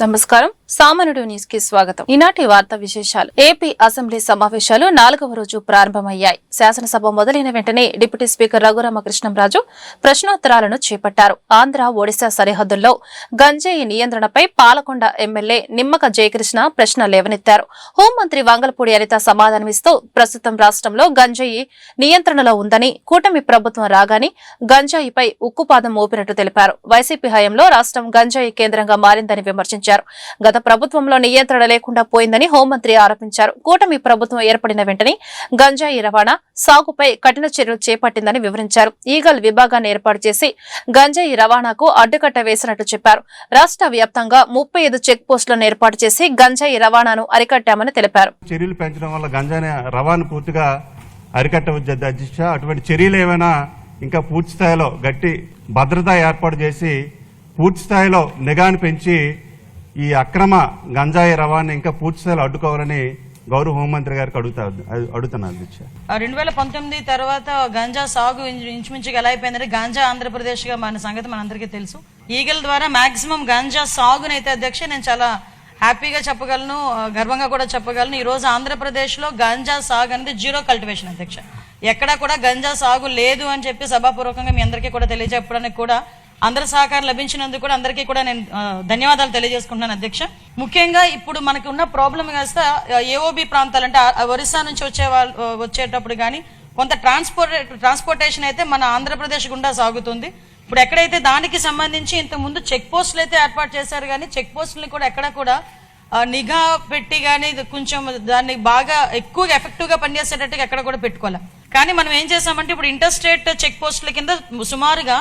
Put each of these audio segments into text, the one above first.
నమస్కారం. సామాన్యుడు న్యూస్ కి స్వాగతం. ఈనాటి వార్తా విశేషాలు. ఏపీ అసెంబ్లీ సమావేశాలు 4వ రోజు ప్రారంభమయ్యాయి. శాసనసభ మొదలైన వెంటనే డిప్యూటీ స్పీకర్ రఘురామకృష్ణంరాజు ప్రశ్నోత్తరాలను చేపట్టారు. ఆంధ్ర ఒడిశా సరిహద్దుల్లో గంజాయి నియంత్రణపై పాలకొండ ఎమ్మెల్యే నిమ్మక జయకృష్ణ ప్రశ్న లేవనెత్తారు. హోంమంత్రి వంగలపూడి అనిత సమాధానమిస్తూ ప్రస్తుతం రాష్ట్రంలో గంజాయి నియంత్రణలో ఉందని, కూటమి ప్రభుత్వం రాగానే గంజాయిపై ఉక్కుపాదం మోపినట్టు తెలిపారు. వైసీపీ హయాంలో రాష్ట్రం గంజాయి కేంద్రంగా మారిందని విమర్శించారు. గత ప్రభుత్వంలో నియంత్రణ లేకుండా పోయిందని హోంమంత్రి ఆరోపించారు. కూటమి ప్రభుత్వం ఏర్పడిన వెంటనే గంజాయి రవాణా సాగుపై కఠిన చర్యలు చేపట్టిందని వివరించారు. ఈగల్ విభాగాన్ని ఏర్పాటు చేసి గంజాయి రవాణాకు అడ్డుకట్ట వేసినట్టు చెప్పారు. రాష్ట్ర వ్యాప్తంగా 35 చెక్ పోస్టులను ఏర్పాటు చేసి గంజాయి రవాణాను అరికట్టామని తెలిపారు. చర్యలు పెంచడం వల్ల గంజాయి రవాణా పూర్తిగా అరికట్టవచ్చు అధ్యక్ష. అటువంటి చర్యలు ఏమైనా ఇంకా పూర్తి స్థాయిలో గట్టి భద్రత ఏర్పాటు చేసి పూర్తి స్థాయిలో నిఘాను పెంచి ఈ అక్రమ గంజాయి రవాణా ఇంకా పూర్తి స్థాయిలో అడ్డుకోవాలని గౌరవ హోంమంత్రి గారికి అడుగుతున్నారు అధ్యక్ష. 2019 తర్వాత గంజా సాగు ఇంచుమించుగా ఎలా అయిపోయిందంటే గంజా ఆంధ్రప్రదేశ్ గా మన సంగతి మనందరికీ తెలుసు. ఈగల ద్వారా మాక్సిమం గంజా సాగునైతే అధ్యక్ష నేను చాలా హ్యాపీగా చెప్పగలను, గర్వంగా కూడా చెప్పగలను. ఈ రోజు ఆంధ్రప్రదేశ్ లో గంజా సాగు అనేది జీరో కల్టివేషన్ అధ్యక్ష. ఎక్కడా కూడా గంజా సాగు లేదు అని చెప్పి సభాపూర్వకంగా మీ అందరికీ కూడా తెలియజెప్పడానికి కూడా అందరి సహకారం లభించినందుకు కూడా అందరికీ కూడా నేను ధన్యవాదాలు తెలియజేసుకుంటున్నాను అధ్యక్ష. ముఖ్యంగా ఇప్పుడు మనకి ఉన్న ప్రాబ్లం కాస్త ఏఓబి ప్రాంతాలు అంటే ఒరిస్సా నుంచి వచ్చేటప్పుడు కానీ కొంత ట్రాన్స్పోర్టేషన్ అయితే మన ఆంధ్రప్రదేశ్ గుండా సాగుతుంది. ఇప్పుడు ఎక్కడైతే దానికి సంబంధించి ఇంతకుముందు చెక్ పోస్టులు అయితే ఏర్పాటు చేశారు, కానీ చెక్ పోస్టులను కూడా ఎక్కడ కూడా నిఘా పెట్టి కానీ కొంచెం దాన్ని బాగా ఎక్కువగా ఎఫెక్టివ్ గా పనిచేసేటట్టుగా ఎక్కడ కూడా పెట్టుకోవాలి. కానీ మనం ఏం చేసామంటే ఇప్పుడు ఇంటర్ స్టేట్ చెక్ పోస్టుల కింద సుమారుగా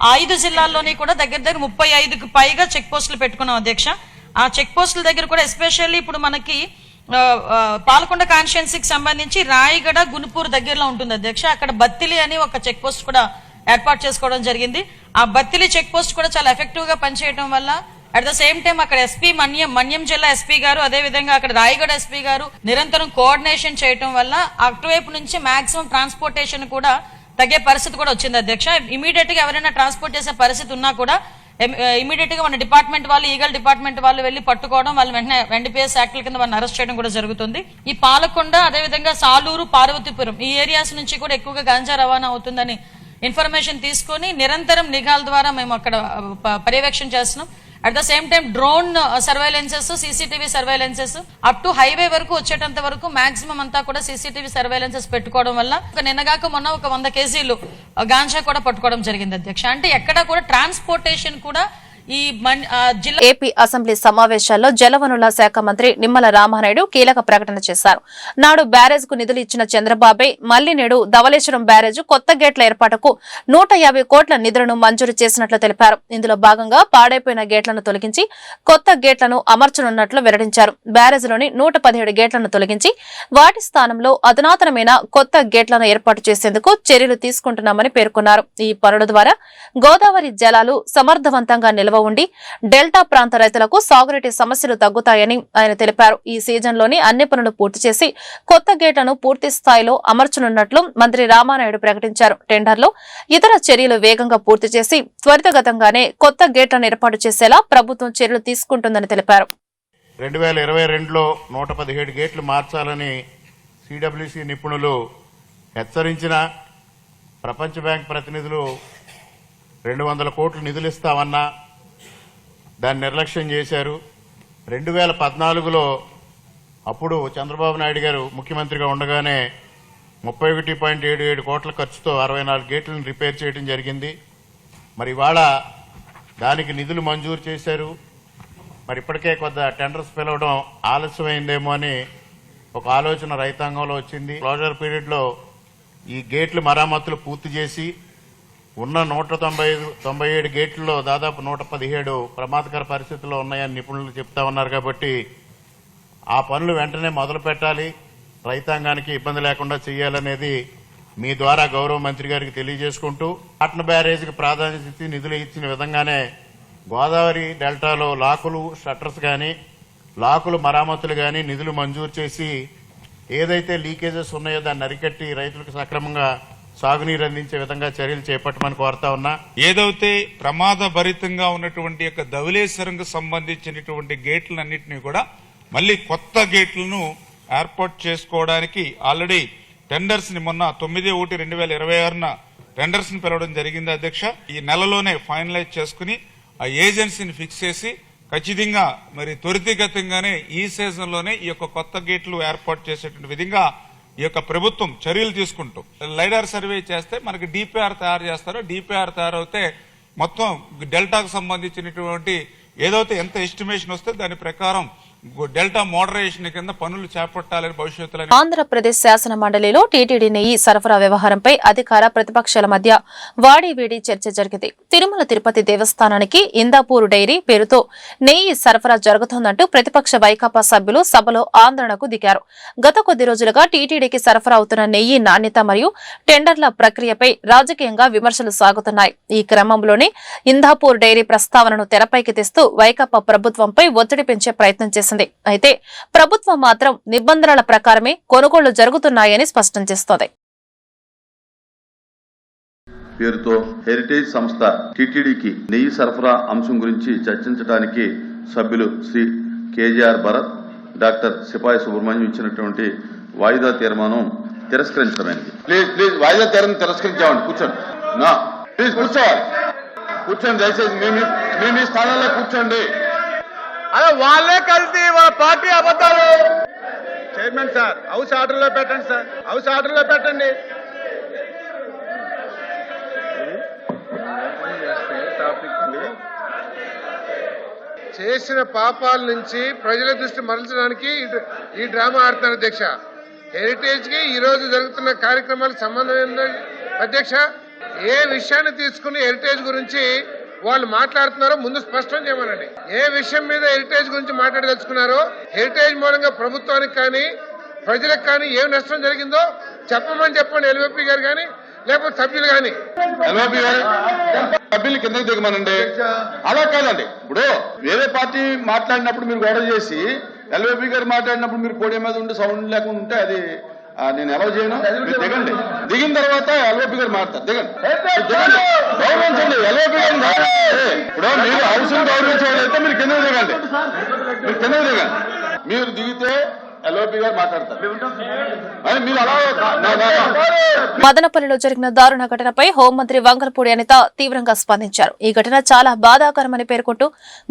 5 జిల్లాల్లోని కూడా దగ్గర 35కు పైగా చెక్ పోస్టులు పెట్టుకున్నాం అధ్యక్ష. ఆ చెక్ పోస్టుల దగ్గర కూడా ఎస్పెషల్లీ ఇప్పుడు మనకి పాలకొండ కాన్స్టిట్యుయెన్సీకి సంబంధించి రాయగడ గునుపూర్ దగ్గరలో ఉంటుంది అధ్యక్ష. అక్కడ బత్తిలి అని ఒక చెక్ పోస్ట్ కూడా ఏర్పాటు చేసుకోవడం జరిగింది. ఆ బత్తిలి చెక్ పోస్ట్ కూడా చాలా ఎఫెక్టివ్ గా పనిచేయడం వల్ల అట్ ద సేమ్ టైం అక్కడ ఎస్పీ మన్యం జిల్లా ఎస్పీ గారు, అదే విధంగా అక్కడ రాయగడ ఎస్పీ గారు నిరంతరం కోఆర్డినేషన్ చేయడం వల్ల అటువైపు నుంచి మాక్సిమం ట్రాన్స్పోర్టేషన్ కూడా తగ్గే పరిస్థితి కూడా వచ్చింది అధ్యక్ష. ఇమీడియట్ గా ఎవరైనా ట్రాన్స్పోర్ట్ చేసే పరిస్థితి ఉన్నా కూడా ఇమీడియట్ గా మన డిపార్ట్మెంట్ వాళ్ళు, ఈగల్ డిపార్ట్మెంట్ వాళ్ళు వెళ్లి పట్టుకోవడం, వాళ్ళు వెంటనే ఎన్డీపీఎస్ యాక్ట్ల కింద వాళ్ళని అరెస్ట్ చేయడం కూడా జరుగుతుంది. ఈ పాలకొండ, అదేవిధంగా సాలూరు, పార్వతీపురం ఈ ఏరియాస్ నుంచి కూడా ఎక్కువగా గాంజా రవాణా అవుతుందని ఇన్ఫర్మేషన్ తీసుకుని నిరంతరం నిఘాల ద్వారా మేము అక్కడ పర్యవేక్షణ చేస్తున్నాం. At the same time drone surveillances, CCTV surveillances up to highway వరకు వచ్చేటంత వరకు మాక్సిమం అంతా కూడా సీసీటీవీ సర్వైలెన్సెస్ పెట్టుకోవడం వల్ల నిన్నగాక మొన్న ఒక 100 కేజీలు గాంజా కూడా పట్టుకోవడం జరిగింది అధ్యక్ష. అంటే ఎక్కడ కూడా ట్రాన్స్పోర్టేషన్ కూడా ఈ జిల్లా. ఏపీ అసెంబ్లీ సమావేశాల్లో జలవనరుల శాఖ మంత్రి నిమ్మల రామానాయుడు కీలక ప్రకటన చేశారు. నాడు బ్యారేజ్ కు నిధులు ఇచ్చిన చంద్రబాబే మళ్లీ నేడు ధవళేశ్వరం బ్యారేజ్ కొత్త గేట్ల ఏర్పాటుకు 150 కోట్ల నిధులను మంజూరు చేసినట్లు తెలిపారు. ఇందులో భాగంగా పాడైపోయిన గేట్లను తొలగించి కొత్త గేట్లను అమర్చనున్నట్లు వెల్లడించారు. బ్యారేజ్లోని 117 గేట్లను తొలగించి వాటి స్థానంలో అధునాతనమైన కొత్త గేట్లను ఏర్పాటు చేసేందుకు చర్యలు తీసుకుంటున్నామని పేర్కొన్నారు. ఈ పనుల ద్వారా గోదావరి జలాలు సమర్థవంతంగా నిల్వ ఉండి డెల్టా ప్రాంత రైతులకు సాగునీటి సమస్యలు తగ్గుతాయని ఆయన తెలిపారు. ఈ సీజన్ లోని అన్ని పనులు పూర్తి చేసి కొత్త గేట్లను పూర్తి స్థాయిలో అమర్చనున్నట్లు మంత్రి రామానాయుడు ప్రకటించారు. టెండర్లో ఇతర చర్యలు వేగంగా పూర్తి చేసి త్వరితగతంగానే కొత్త గేట్లను ఏర్పాటు చేసేలా ప్రభుత్వం చర్యలు తీసుకుంటుందని తెలిపారు. 2022లో 117 గేట్లు మార్చాలని సిడబ్ల్యూసీ నిపుణులు హెచ్చరించిన ప్రపంచ బ్యాంక్ ప్రతినిధులు 200 కోట్లు నిధులు ఇస్తామన్నా దాన్ని నిర్లక్ష్యం చేశారు. 2014లో అప్పుడు చంద్రబాబు నాయుడు గారు ముఖ్యమంత్రిగా ఉండగానే 31.77 కోట్ల ఖర్చుతో 64 గేట్లను రిపేర్ చేయడం జరిగింది. మరి ఇవాళ దానికి నిధులు మంజూరు చేశారు. మరి ఇప్పటికే కొంత టెండర్స్ పిలవడం ఆలస్యమైందేమో అని ఒక ఆలోచన రైతాంగంలో వచ్చింది. క్లోజర్ పీరియడ్లో ఈ గేట్లు మరామతులు పూర్తి చేసి ఉన్న 197 గేట్లలో దాదాపు 117 ప్రమాదకర పరిస్థితుల్లో ఉన్నాయని నిపుణులు చెప్తా ఉన్నారు. కాబట్టి ఆ పనులు వెంటనే మొదలు పెట్టాలి, రైతాంగానికి ఇబ్బంది లేకుండా చేయాలనేది మీ ద్వారా గౌరవ మంత్రి గారికి తెలియజేసుకుంటూ కాటన్ బ్యారేజ్కి ప్రాధాన్యత ఇచ్చి నిధులు ఇచ్చిన విధంగానే గోదావరి డెల్టాలో లాకులు, షట్టర్స్ కానీ లాకులు మరామతులు కానీ నిధులు మంజూరు చేసి ఏదైతే లీకేజెస్ ఉన్నాయో దాన్ని అరికట్టి రైతులకు సక్రమంగా సాగునీరు అందించే విధంగా చర్యలు చేపట్టమని కోరుతా ఉన్నా. ఏదైతే ప్రమాదభరితంగా ఉన్నటువంటి యొక్క ధవళేశ్వరంకు సంబంధించినటువంటి గేట్లన్నింటినీ కూడా మళ్ళీ కొత్త గేట్లను ఏర్పాటు చేసుకోవడానికి ఆల్రెడీ టెండర్స్ ని మొన్న 9/1/2026 టెండర్స్ ని పిలవడం జరిగింది అధ్యక్ష. ఈ నెలలోనే ఫైనలైజ్ చేసుకుని ఆ ఏజెన్సీని ఫిక్స్ చేసి ఖచ్చితంగా మరి త్వరితగతంగానే ఈ సీజన్ లోనే ఈ యొక్క కొత్త గేట్లు ఏర్పాటు చేసేటువంటి విధంగా ఈ యొక్క ప్రభుత్వం చర్యలు తీసుకుంటూ లైడార్ సర్వే చేస్తే మనకి డిపిఆర్ తయారు చేస్తారో డిపిఆర్ తయారైతే మొత్తం డెల్టాకు సంబంధించినటువంటి ఏదైతే ఎంత ఎస్టిమేషన్ వస్తే దాని ప్రకారం డెల్టా మోడరేషన్ కింద పనులు చేపట్టాలని భవిష్యత్తులో. ఆంధ్రప్రదేశ్ శాసన మండలిలో టీటీడీ నెయ్యి సరఫరా వ్యవహారంపై అధికార ప్రతిపక్షాల మధ్య వాడివేడి చర్చ జరిగింది. తిరుమల తిరుపతి దేవస్థానానికి ఇందాపూర్ డైరీ పేరుతో నెయ్యి సరఫరా జరుగుతోందంటూ ప్రతిపక్ష వైకాపా సభ్యులు సభలో ఆందోళనకు దిగారు. గత కొద్ది రోజులుగా టీటీడీకి సరఫరా అవుతున్న నెయ్యి నాణ్యత మరియు టెండర్ల ప్రక్రియపై రాజకీయంగా విమర్శలు సాగుతున్నాయి. ఈ క్రమంలోనే ఇందాపూర్ డైరీ ప్రస్తావనను తెరపైకి తెస్తూ వైకాపా ప్రభుత్వంపై ఒత్తిడి పెంచే ప్రయత్నం చేసింది. అయితే ప్రభుత్వం మాత్రం నిబంధనల ప్రకారమే కొనుగోళ్లు జరుగుతున్నాయని స్పష్టం చేస్తోంది. పేరుతో హెరిటేజ్ సంస్థ టీటీడీకి నెయ్యి సరఫరా అంశం గురించి చర్చించడానికి సభ్యులు శ్రీ కేజీఆర్ భరత్, డాక్టర్ సిపాయి సుబ్రహ్మణ్యం ఇచ్చినటువంటి వాయిదా తీర్మానం తిరస్కరించడమైనది. ప్లీజ్ వాయిదా తీర్మానం తిరస్కరించామండి. కూర్చోండి. ప్లీజ్ కూర్చోవాలి. కూర్చోండి. దయచేసి మీ స్థానాల్లో కూర్చోండి. అదే వాళ్ళే కలిసి వాళ్ళ పార్టీ అబద్ధాలు. చైర్మన్ సార్ హౌస్ ఆర్డర్లో పెట్టండి సార్, హౌస్ ఆర్డర్లో పెట్టండి. చేసిన పాపాల నుంచి ప్రజల దృష్టి మరల్చడానికి ఈ డ్రామా ఆడుతున్నారు అధ్యక్ష. హెరిటేజ్ కి ఈ రోజు జరుగుతున్న కార్యక్రమాలకు సంబంధం ఏంటండి అధ్యక్ష? ఏ విషయాన్ని తీసుకుని హెరిటేజ్ గురించి వాళ్ళు మాట్లాడుతున్నారో ముందు స్పష్టం చేయమనండి. ఏ విషయం మీద హెరిటేజ్ గురించి మాట్లాడదలుచుకున్నారో, హెరిటేజ్ మూలంగా ప్రభుత్వానికి కానీ ప్రజలకు కానీ ఏం నష్టం జరిగిందో చెప్పమని చెప్పండి. ఎల్వీపీ గారు కానీ లేకపోతే సభ్యులు కానీ. ఎల్వీపీ గారు సభ్యులు కిందకి దిగమనండి. అలా కాదండి. ఇప్పుడు వేరే పార్టీ మాట్లాడినప్పుడు మీరు గొడవ చేసి ఎల్వీపీ గారు మాట్లాడినప్పుడు మీరు పోడియం మీద ఉండి సౌండ్ లేకుండా ఉంటే అది నేను ఎలా చేయను? దిగండి. దిగిన తర్వాత ఎల్వీపీ గారు మాట్లాడతారు. దిగండి. గౌరవించండి. ఎల్వీపీ గారు ఇప్పుడు మీరు హౌస్ గౌరవించవాలైతే మీరు కిందకి దిగండి. మీరు దిగితే ఎల్వీపీ గారు మాట్లాడతారు. మీరు అలా మదనపల్లిలో జరిగిన దారుణ ఘటనపై హోంమంత్రి వంగలపూడి అనిత తీవ్రంగా స్పందించారు. ఈ ఘటన చాలా బాధాకరమని పేర్కొంటూ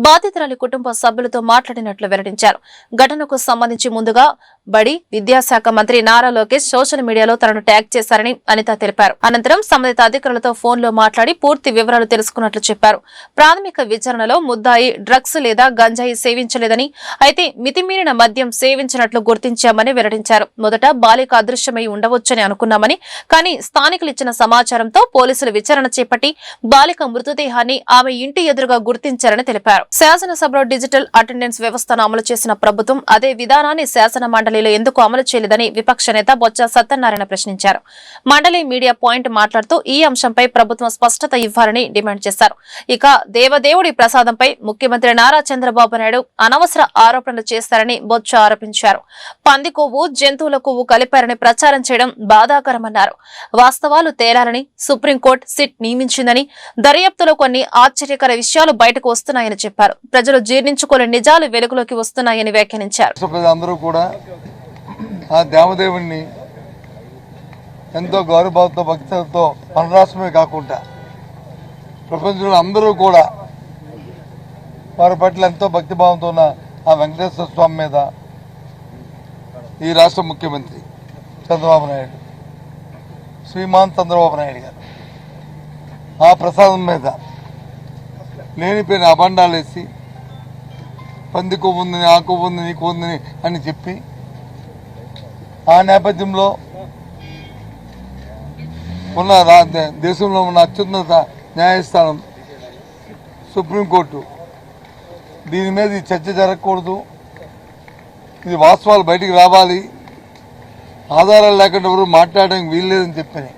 బాధితురాలి కుటుంబ సభ్యులతో మాట్లాడినట్లు వెల్లడించారు. ఘటనకు సంబంధించి ముందుగా బడి విద్యాశాఖ మంత్రి నారా లోకేష్ సోషల్ మీడియాలో తనను ట్యాగ్ చేశారని అనిత తెలిపారు. అనంతరం సంబంధిత అధికారులతో ఫోన్లో మాట్లాడి పూర్తి వివరాలు తెలుసుకున్నట్లు చెప్పారు. ప్రాథమిక విచారణలో ముద్దాయి డ్రగ్స్ లేదా గంజాయి సేవించలేదని, అయితే మితిమీరిన మద్యం సేవించినట్లు గుర్తించామని వెల్లడించారు. మొదట బాలిక అదృశ్యమై ఉండవచ్చని అనుకున్నామని, కానీ స్థానికులు ఇచ్చిన సమాచారంతో పోలీసులు విచారణ చేపట్టి బాలిక మృతదేహాన్ని ఆమె ఇంటి ఎదురుగా గుర్తించారని తెలిపారు. శాసనసభలో డిజిటల్ అటెండెన్స్ వ్యవస్థను అమలు చేసిన ప్రభుత్వం అదే విధానాన్ని శాసన మండలిలో ఎందుకు అమలు చేయలేదని విపక్ష నేత బొత్స సత్యనారాయణ ప్రశ్నించారు. మండలి మీడియా పాయింట్ మాట్లాడుతూ ఈ అంశంపై ప్రభుత్వం స్పష్టత ఇవ్వాలని డిమాండ్ చేశారు. ఇక దేవదేవుడి ప్రసాదంపై ముఖ్యమంత్రి నారా చంద్రబాబు నాయుడు అనవసర ఆరోపణలు చేశారని బొత్స ఆరోపించారు. పంది కొవ్వు జంతువుల కొవ్వు కలిపారని ప్రచారం చేయడం బాధాకరమన్నారు. వాస్తవాలు తేలాలని సుప్రీంకోర్టు సిట్ నియమించిందని, దర్యాప్తులో కొన్ని ఆశ్చర్యకర విషయాలు బయటకు వస్తున్నాయని చెప్పారు. ప్రజలు జీర్ణించుకోలేని నిజాలు వెలుగులోకి వస్తున్నాయని వ్యాఖ్యానించారు. అందరూ కూడా ఆ దేవదేవుణ్ణి ఎంతో గౌరవభావంతో భక్తులతో మన రాష్ట్రమే కాకుండా ప్రపంచంలో అందరూ కూడా వారి పట్ల ఎంతో భక్తిభావంతో ఉన్న ఆ వెంకటేశ్వర స్వామి మీద ఈ రాష్ట్ర ముఖ్యమంత్రి చంద్రబాబు నాయుడు, శ్రీమాన్ చంద్రబాబు నాయుడు గారు ఆ ప్రసాదం మీద లేనిపోయిన అబండాలు వేసి పంది కొవ్వు ఉందని, ఆ కొవ్వు ఉంది, నీ కొవ్వు ఉందని అని చెప్పి ఆ నేపథ్యంలో ఉన్న దేశంలో ఉన్న అత్యున్నత న్యాయస్థానం సుప్రీంకోర్టు దీని మీద ఈ చర్చ జరగకూడదు, ఇది వాస్తవాలు బయటికి రావాలి, ఆధారాలు లేకుండా ఎవరు మాట్లాడడానికి వీల్లేదని చెప్పని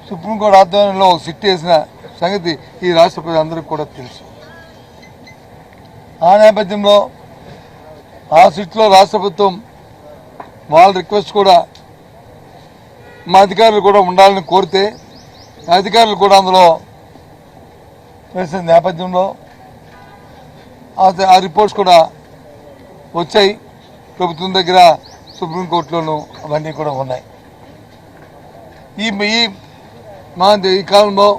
సుప్రీంకోర్టు ఆధ్వర్యంలో ఒక సిట్ వేసిన సంగతి ఈ రాష్ట్ర ప్రజలందరికీ కూడా తెలుసు. ఆ నేపథ్యంలో ఆ సిట్లో రాష్ట్ర ప్రభుత్వం వాళ్ళ రిక్వెస్ట్ కూడా మా అధికారులు కూడా ఉండాలని కోరితే అధికారులు కూడా అందులో వేసిన నేపథ్యంలో ఆ రిపోర్ట్స్ కూడా వచ్చాయి. ప్రభుత్వం దగ్గర సుప్రీంకోర్టులోనూ అవన్నీ కూడా ఉన్నాయి. ఈ కాలంలో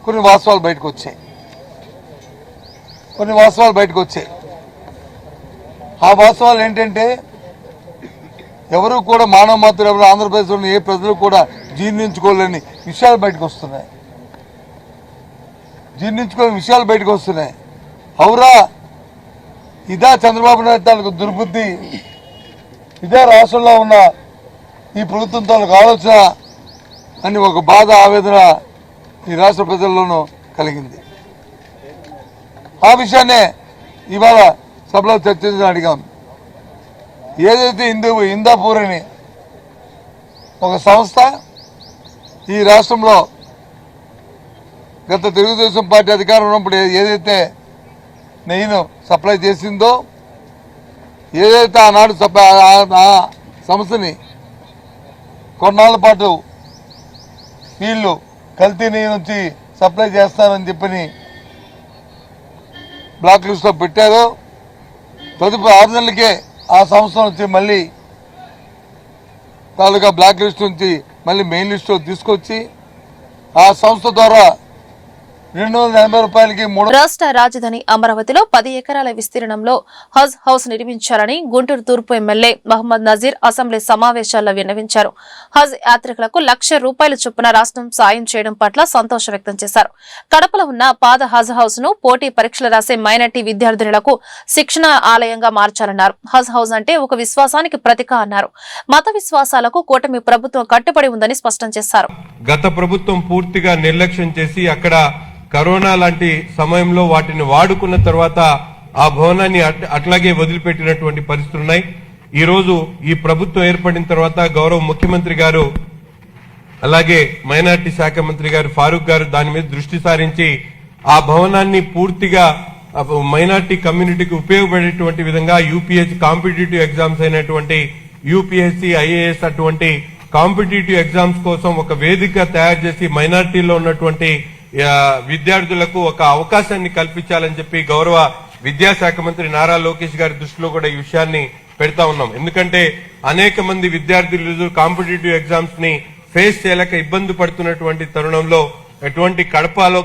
కొన్ని వాస్తవాలు బయటకు వచ్చాయి. ఆ వాస్తవాలు ఏంటంటే ఎవరు కూడా మానవ మాత్రం ఎవరు ఆంధ్రప్రదేశ్లోని ఏ ప్రజలు కూడా జీర్ణించుకోలేని విషయాలు బయటకు వస్తున్నాయి. అవురా, ఇదా చంద్రబాబు నాయుడు తాలూకు దుర్బుద్ధి, ఇదే రాష్ట్రంలో ఉన్న ఈ ప్రభుత్వం తాలూకు ఆలోచన అని ఒక బాధ, ఆవేదన ఈ రాష్ట్ర ప్రజల్లోనూ కలిగింది. ఆ విషయాన్నే ఇవాళ సభలో చర్చించడం అడిగాం. ఏదైతే ఇందాపూర్ అని ఒక సంస్థ ఈ రాష్ట్రంలో గత తెలుగుదేశం పార్టీ అధికారం ఉన్నప్పుడు ఏదైతే నెయ్యిను సప్లై చేసిందో, ఏదైతే ఆనాడు ఆ సంస్థని కొన్నాళ్ల పాటు వీళ్ళు కల్తీ నెయ్యి నుంచి సప్లై చేస్తారని చెప్పని బ్లాక్ లిస్ట్లో పెట్టారో, తదుపరి 6 నెలలకే ఆ సంస్థ నుంచి మళ్ళీ తాలూకా బ్లాక్ లిస్ట్ నుంచి మళ్ళీ మెయిన్ లిస్టులో తీసుకొచ్చి ఆ సంస్థ ద్వారా 280 రూపాయలకి రాష్ట్ర రాజధాని అమరావతిలో 10 ఎకరాల విస్తీర్ణంలో హజ్ హౌస్ నిర్మించాలని గుంటూరు తూర్పు ఎమ్మెల్యే మహమ్మద్ నజీర్ అసెంబ్లీ సమావేశాల్లో విన్నవించారు. హజ్ యాత్రికులకు ₹1,00,000 చొప్పున రాష్ట్రం సాయం చేయడం పట్ల సంతోషం వ్యక్తం చేశారు. కడపలో ఉన్న పాత హజ్ హౌస్ ను పోటీ పరీక్షలు రాసే మైనార్టీ విద్యార్థినులకు శిక్షణ ఆలయంగా మార్చాలన్నారు. హజ్ హౌస్ అంటే ఒక విశ్వాసానికి ప్రతీక అన్నారు. మత విశ్వాసాలకు కూటమి ప్రభుత్వం కట్టుబడి ఉందని స్పష్టం చేశారు. గత ప్రభుత్వం పూర్తిగా నిర్లక్ష్యం చేసి అక్కడ కరోనా లాంటి సమయంలో వాటిని వాడుకున్న తర్వాత ఆ భవనాన్ని అట్లాగే వదిలిపెట్టినటువంటి పరిస్థితులు ఉన్నాయి. ఈ రోజు ఈ ప్రభుత్వం ఏర్పడిన తర్వాత గౌరవ ముఖ్యమంత్రి గారు అలాగే మైనార్టీ శాఖ మంత్రి గారు ఫారూక్ గారు దాని మీద దృష్టి సారించి ఆ భవనాన్ని పూర్తిగా మైనార్టీ కమ్యూనిటీకి ఉపయోగపడేటువంటి విధంగా యూపీఎస్సీ కాంపిటేటివ్ ఎగ్జామ్స్ అయినటువంటి యూపీఎస్సీ ఐఏఎస్ అటువంటి కాంపిటేటివ్ ఎగ్జామ్స్ కోసం ఒక వేదిక తయారు చేసి మైనార్టీలో ఉన్నటువంటి విద్యార్థులకు ఒక అవకాశాన్ని కల్పించాలని చెప్పి గౌరవ విద్యాశాఖ మంత్రి నారా లోకేష్ గారి దృష్టిలో కూడా ఈ విషయాన్ని పెడతా ఉన్నాం. ఎందుకంటే అనేక మంది విద్యార్థులు కాంపిటేటివ్ ఎగ్జామ్స్ ని ఫేస్ చేయలేక ఇబ్బంది పడుతున్నటువంటి తరుణంలో ఎటువంటి కడపలో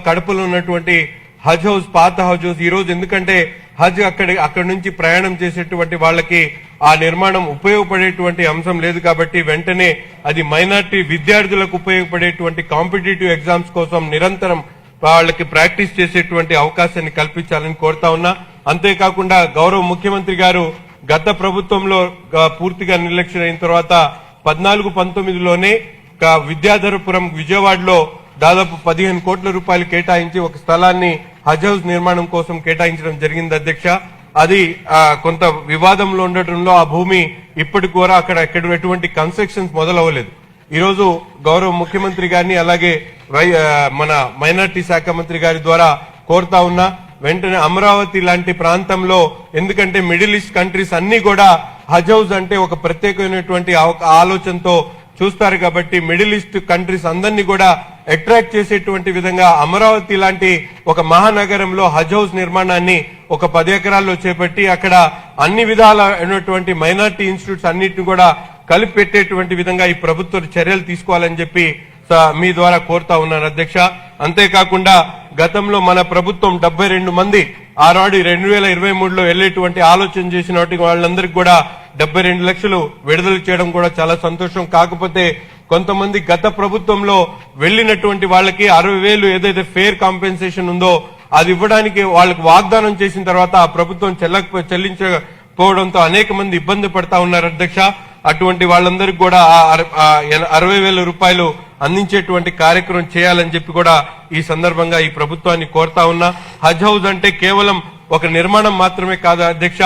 ఉన్నటువంటి హజ్ హౌస్, పాత హజ్ హౌస్ ఈ రోజు ఎందుకంటే హజ్ అక్కడి నుంచి ప్రయాణం చేసేటువంటి వాళ్ళకి ఆ నిర్మాణం ఉపయోగపడేటువంటి అంశం లేదు కాబట్టి వెంటనే అది మైనార్టీ విద్యార్థులకు ఉపయోగపడేటువంటి కాంపిటేటివ్ ఎగ్జామ్స్ కోసం నిరంతరం వాళ్ళకి ప్రాక్టీస్ చేసేటువంటి అవకాశాన్ని కల్పించాలని కోరుతా ఉన్నా. అంతేకాకుండా గౌరవ ముఖ్యమంత్రి గారు గత ప్రభుత్వంలో పూర్తిగా నిర్లక్ష్యం అయిన తర్వాత 14-19లోనే విద్యాధరపురం విజయవాడలో దాదాపు 15 కోట్ల రూపాయలు కేటాయించి ఒక స్థలాన్ని హజ్ హౌస్ నిర్మాణం కోసం కేటాయించడం జరిగింది అధ్యక్ష. అది కొంత వివాదంలో ఉండటంలో ఆ భూమి ఇప్పటికి కూడా అక్కడ ఎటువంటి కన్స్ట్రక్షన్స్ మొదలవ్వలేదు. ఈ రోజు గౌరవ ముఖ్యమంత్రి గారిని అలాగే మన మైనార్టీ శాఖ మంత్రి గారి ద్వారా కోరుతా ఉన్నా వెంటనే అమరావతి లాంటి ప్రాంతంలో, ఎందుకంటే మిడిల్ ఈస్ట్ కంట్రీస్ అన్ని కూడా హజ్ హౌస్ అంటే ఒక ప్రత్యేకమైనటువంటి ఆలోచనతో చూస్తారు కాబట్టి మిడిల్ ఈస్ట్ కంట్రీస్ అందరినీ కూడా అట్రాక్ట్ చేసేటువంటి విధంగా అమరావతి లాంటి ఒక మహానగరంలో హజ్ హౌస్ నిర్మాణాన్ని ఒక 10 ఎకరాల్లో చేపట్టి అక్కడ అన్ని విధాలైనటువంటి మైనార్టీ ఇన్స్టిట్యూట్స్ అన్నిటిని కూడా కలిపి పెట్టేటువంటి విధంగా ఈ ప్రభుత్వం చర్యలు తీసుకోవాలని చెప్పి మీ ద్వారా కోరుతా ఉన్నాను అధ్యక్ష. అంతేకాకుండా గతంలో మన ప్రభుత్వం 72 మంది ఆనాడు 2023లో వెళ్లేటువంటి ఆలోచన చేసిన వాళ్ళందరికీ కూడా 72 లక్షలు విడుదల చేయడం కూడా చాలా సంతోషం. కాకపోతే కొంతమంది గత ప్రభుత్వంలో వెళ్లినటువంటి వాళ్ళకి 60,000 ఏదైతే ఫేర్ కాంపెన్సేషన్ ఉందో అది ఇవ్వడానికి వాళ్ళకి వాగ్దానం చేసిన తర్వాత ఆ ప్రభుత్వం చెల్లించకపోవడంతో అనేక మంది ఇబ్బంది పడతా ఉన్నారు అధ్యక్ష. అటువంటి వాళ్ళందరికీ కూడా 60,000 రూపాయలు అందించేటువంటి కార్యక్రమం చేయాలని చెప్పి కూడా ఈ సందర్భంగా ఈ ప్రభుత్వాన్ని కోరుతా ఉన్నా. హజ్ హౌస్ అంటే కేవలం ఒక నిర్మాణం మాత్రమే కాదు అధ్యక్ష,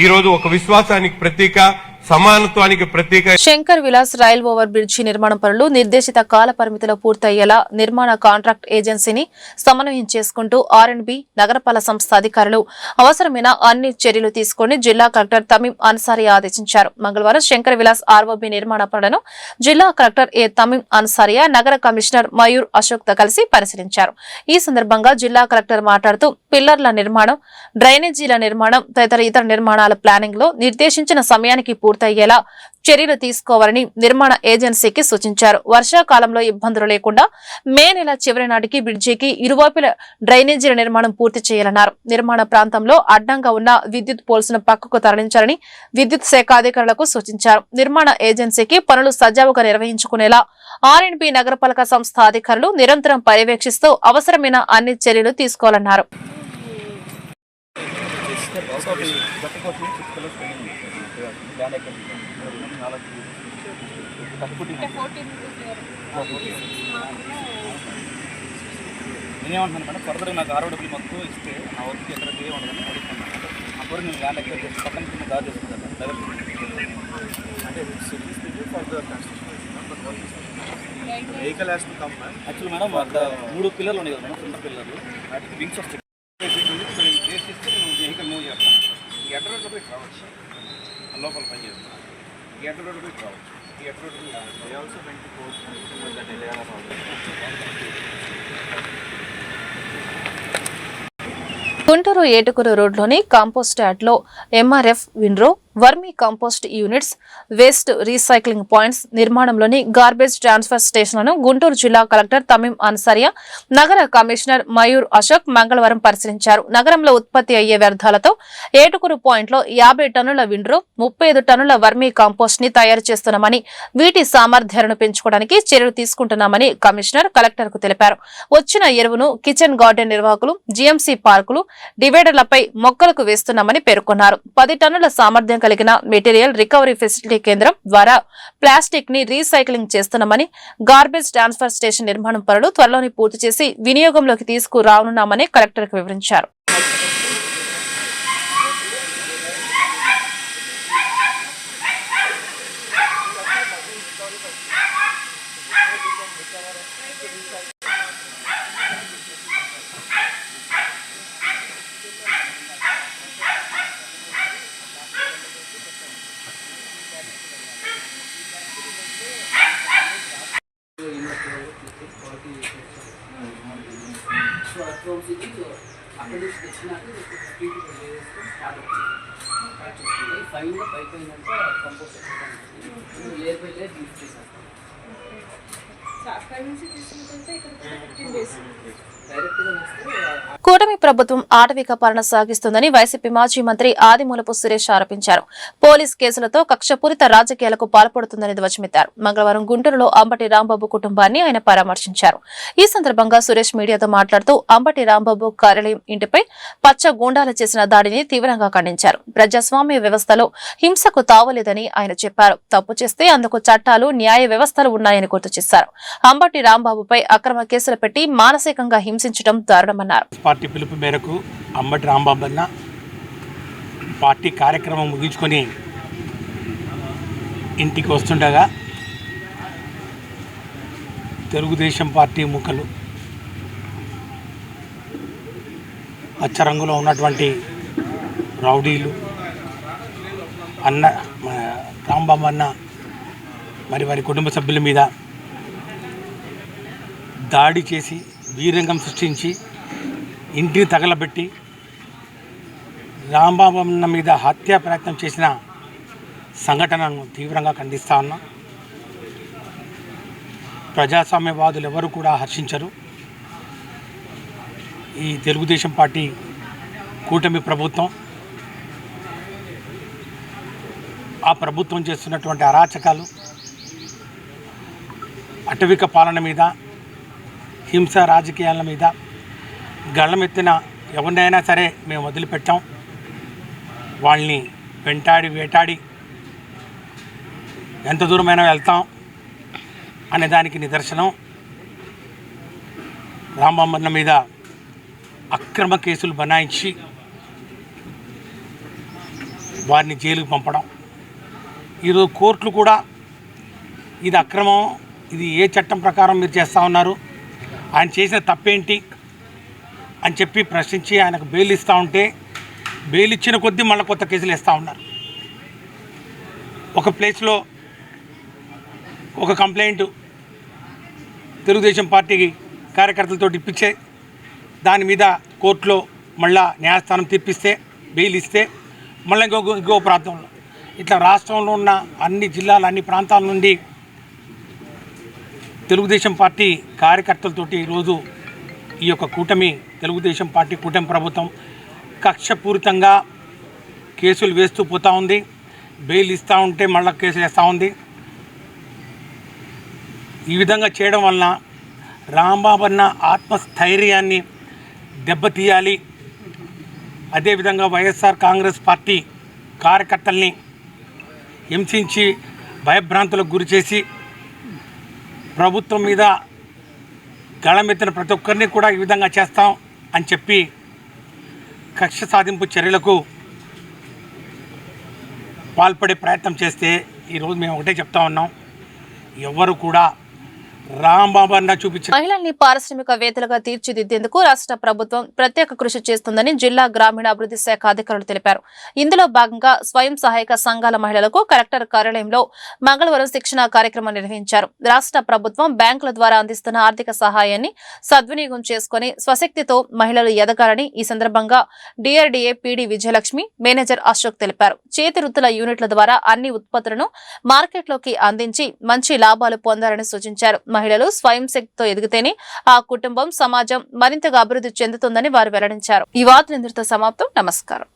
ఈ రోజు ఒక విశ్వాసానికి ప్రతీక, సమానత్వానికి ప్రతీక. Shankar Vilas rail over bridge నిర్మాణ పనులు నిర్దేశిత కాల పరిమితిలో పూర్తయ్యేలా నిర్మాణ కాంట్రాక్ట్ ఏజెన్సీని సమన్వయం చేసుకుంటూ R&B నగరపాలక సంస్థ అధికారులు అవసరమైన అన్ని చర్యలు తీసుకుని జిల్లా కలెక్టర్ తమీం అన్సారీ ఆదేశించారు. మంగళవారం శంకర్ విలాస్ ROB నిర్మాణ పనులను జిల్లా కలెక్టర్ తమీం అన్సారియా నగర కమిషనర్ మయూర్ అశోక్ తో కలిసి పరిశీలించారు. ఈ సందర్భంగా జిల్లా కలెక్టర్ మాట్లాడుతూ పిల్లర్ల నిర్మాణం, డ్రైనేజీల నిర్మాణం తదితర ఇతర నిర్మాణాల ప్లానింగ్ లో నిర్దేశించిన సమయానికి పూర్తయ్యేలా చర్యలు తీసుకోవాలని నిర్మాణ ఏజెన్సీకి సూచించారు. వర్షాకాలంలో ఇబ్బందులు లేకుండా మే నెల చివరి నాటికి బ్రిడ్జికి ఇరువైపుల డ్రైనేజీల నిర్మాణం పూర్తి చేయాలన్నారు. నిర్మాణ ప్రాంతంలో అడ్డంగా ఉన్న విద్యుత్ పోల్స్ ను పక్కకు తరలించాలని విద్యుత్ శాఖ అధికారులకు సూచించారు. నిర్మాణ ఏజెన్సీకి పనులు సజావుగా నిర్వహించుకునేలా R&B నగరపాలక సంస్థ అధికారులు నిరంతరం పర్యవేక్షిస్తూ అవసరమైన అన్ని చర్యలు తీసుకోవాలన్నారు. నేనేమంటున్నాను మేడం, ఫర్దర్గా నాకు ROW మొత్తం ఇస్తే నా వర్క్ ఎక్కడ ఉండదని అడుగుతున్నాను. అప్పుడు నేను ల్యాండ్ ఎక్కడ పక్కన కింద దారి చేసుకుంటాను అంటే వెహికల్ యాక్చువల్ మేడం 3 పిల్లర్లు ఉన్నాయి కదా మేడం, 2 పిల్లర్లు వాటికి వింగ్స్ వస్తాయి. వెహికల్ మూవ్ చేస్తాను. ఈ ఎడ్డ రోడ్డు పెట్టి రావచ్చు, లోపల పని చేస్తాను. ఈ ఎడ్డ రోడ్డు పెట్టి రావచ్చు. ఈ ఎడ్డ రోడ్డు గుంటూరు ఏటుకూరు రోడ్లోని కాంపోస్ట్ యార్డ్లో MRF windrow, vermicompost units, waste recycling points నిర్మాణంలోని గార్బేజ్ ట్రాన్స్ఫర్ స్టేషన్లను గుంటూరు జిల్లా కలెక్టర్ తమీం అన్సారియా నగర కమిషనర్ మయూర్ అశోక్ మంగళవారం పరిశీలించారు. నగరంలో ఉత్పత్తి అయ్యే వ్యర్థాలతో ఏటుకూరు పాయింట్లో 50 టన్నుల విండ్రో, 35 టన్నుల వర్మీ కంపోస్ట్ ని తయారు చేస్తున్నామని, వీటి సామర్థ్యాలను పెంచుకోవడానికి చర్యలు తీసుకుంటున్నామని కమిషనర్ కలెక్టర్ కు తెలిపారు. వచ్చిన ఎరువును కిచెన్ గార్డెన్ నిర్వాహకులు, GMC పార్కులు, డివైడర్లపై మొక్కలకు వేస్తున్నామని పేర్కొన్నారు. 10 టన్నుల సామర్థ్యం కలిగిన మెటీరియల్ రికవరీ ఫెసిలిటీ కేంద్రం ద్వారా ప్లాస్టిక్ ని రీసైక్లింగ్ చేస్తున్నామని, గార్బేజ్ ట్రాన్స్ఫర్ స్టేషన్ నిర్మాణం పనులు త్వరలోనే పూర్తి చేసి వినియోగంలోకి తీసుకురానున్నామని కలెక్టర్ కు వివరించారు. అక్కడ నుంచి తెచ్చినాక స్టార్ట్ అవుతుంది. ఫైన్గా పైపోయిందంటే compost layer by layer use చేశాను. అక్కడ నుంచి తీసుకుంటే ఇక్కడ 15 days డైరెక్ట్గా వస్తే కూటమి ప్రభుత్వం ఆటవిక పాలన సాగిస్తుందని వైసీపీ మాజీ మంత్రి ఆదిమూలపు సురేష్ ఆరోపించారు. పోలీస్ కేసులతో కక్షపూరిత రాజకీయాలకు పాల్పడుతుందని ధ్వజమెత్తారు. మంగళవారం గుంటూరులో అంబటి రాంబాబు కుటుంబాన్ని ఆయన పరామర్శించారు. ఈ సందర్భంగా సురేష్ మీడియాతో మాట్లాడుతూ అంబటి రాంబాబు కార్యాలయం ఇంటిపై పచ్చ గూండాలు చేసిన దాడిని తీవ్రంగా ఖండించారు. ప్రజాస్వామ్య వ్యవస్థలో హింసకు తావలేదని ఆయన చెప్పారు. తప్పు చేస్తే అందుకు చట్టాలు, న్యాయ వ్యవస్థలు ఉన్నాయని గుర్తు చేశారు. అంబటి రాంబాబుపై అక్రమ కేసులు పెట్టి మానసికంగా హింసించడం దారుణమన్నారు. పార్టీ పిలుపు మేరకు అంబటి రాంబాబు అన్న పార్టీ కార్యక్రమం ముగించుకొని ఇంటికి వస్తుండగా తెలుగుదేశం పార్టీ ముఖలు పచ్చరంగులో ఉన్నటువంటి రౌడీలు అన్న రాంబాబు అన్న మరి వారి కుటుంబ సభ్యుల మీద దాడి చేసి వీరంగం సృష్టించి ఇంటిని తగలబెట్టి రాంబాబు అన్న మీద హత్యా ప్రయత్నం చేసిన సంఘటనను తీవ్రంగా ఖండిస్తా ఉన్నాం. ప్రజాస్వామ్యవాదులు ఎవరు కూడా హర్షించరు. ఈ తెలుగుదేశం పార్టీ కూటమి ప్రభుత్వం ఆ ప్రభుత్వం చేస్తున్నటువంటి అరాచకాలు, అటవిక పాలన మీద, హింస రాజకీయాల మీద గళ్ళమెత్తిన ఎవరినైనా సరే మేము వదిలిపెట్టాం. వాళ్ళని వెంటాడి వేటాడి ఎంత దూరమైనా వెళ్తాం అనే దానికి నిదర్శనం రాంబాబన్న మీద అక్రమ కేసులు బనాయించి వారిని జైలుకు పంపడం. ఈరోజు కోర్టులు కూడా ఇది అక్రమం, ఇది ఏ చట్టం ప్రకారం మీరు చేస్తూ ఉన్నారు, ఆయన చేసిన తప్పేంటి అని చెప్పి ప్రశ్నించి ఆయనకు బెయిల్ ఇస్తూ ఉంటే బెయిల్ ఇచ్చిన కొద్దీ మళ్ళీ కొత్త కేసులు వేస్తూ ఉన్నారు. ఒక ప్లేస్లో ఒక కంప్లైంట్ తెలుగుదేశం పార్టీకి కార్యకర్తలతో ఇప్పించే దాని మీద కోర్టులో మళ్ళా న్యాయస్థానం తీర్పిస్తే బెయిల్ ఇస్తే మళ్ళీ ఇంకో ప్రాంతంలో ఇట్లా రాష్ట్రంలో ఉన్న అన్ని జిల్లాల అన్ని ప్రాంతాల నుండి తెలుగుదేశం పార్టీ కార్యకర్తలతోటి ఈరోజు ఈ యొక్క కూటమి తెలుగుదేశం పార్టీ కూటమి ప్రభుత్వం కక్షపూరితంగా కేసులు వేస్తూ పోతూ ఉంది. బెయిల్ ఇస్తూ ఉంటే మళ్ళీ కేసులు వేస్తూ ఉంది. ఈ విధంగా చేయడం వలన రాంబాబు అన్న ఆత్మస్థైర్యాన్ని దెబ్బతీయాలి, అదేవిధంగా వైఎస్ఆర్ కాంగ్రెస్ పార్టీ కార్యకర్తల్ని హింసించి భయభ్రాంతులకు గురి చేసి ప్రభుత్వం మీద గళమెత్తిన ప్రతి ఒక్కరిని కూడా ఈ విధంగా చేస్తాం అని చెప్పి కక్ష సాధింపు చర్యలకు పాల్పడే ప్రయత్నం చేస్తే ఈరోజు మేము ఒకటే చెప్తా ఉన్నాం, ఎవరు కూడా రాంబాబు అన్న చూపించిన మహిళల్ని పారిశ్రామికవేత్తలుగా తీర్చిదిద్దేందుకు రాష్ట్ర ప్రభుత్వం ప్రత్యేక కృషి చేస్తుందని జిల్లా గ్రామీణాభివృద్ధి శాఖ అధికారులు తెలిపారు. ఇందులో భాగంగా స్వయం సహాయక సంఘాల మహిళలకు కలెక్టర్ కార్యాలయంలో మంగళవారం శిక్షణ కార్యక్రమం నిర్వహించారు. రాష్ట్ర ప్రభుత్వం బ్యాంకుల ద్వారా అందిస్తున్న ఆర్థిక సహాయాన్ని సద్వినియోగం చేసుకుని స్వశక్తితో మహిళలు ఎదగాలని ఈ సందర్భంగా DRDA PD Vijayalakshmi, manager Ashok తెలిపారు. చేతి వృత్తుల యూనిట్ల ద్వారా అన్ని ఉత్పత్తులను మార్కెట్లోకి అందించి మంచి లాభాలు పొందాలని సూచించారు. మహిళలు స్వయం శక్తితో ఎదిగితేనే ఆ కుటుంబం, సమాజం మరింతగా అభివృద్ధి చెందుతుందని వారు వెల్లడించారు. ఈ వార్తలు ఇంతటితో సమాప్తం. నమస్కారం.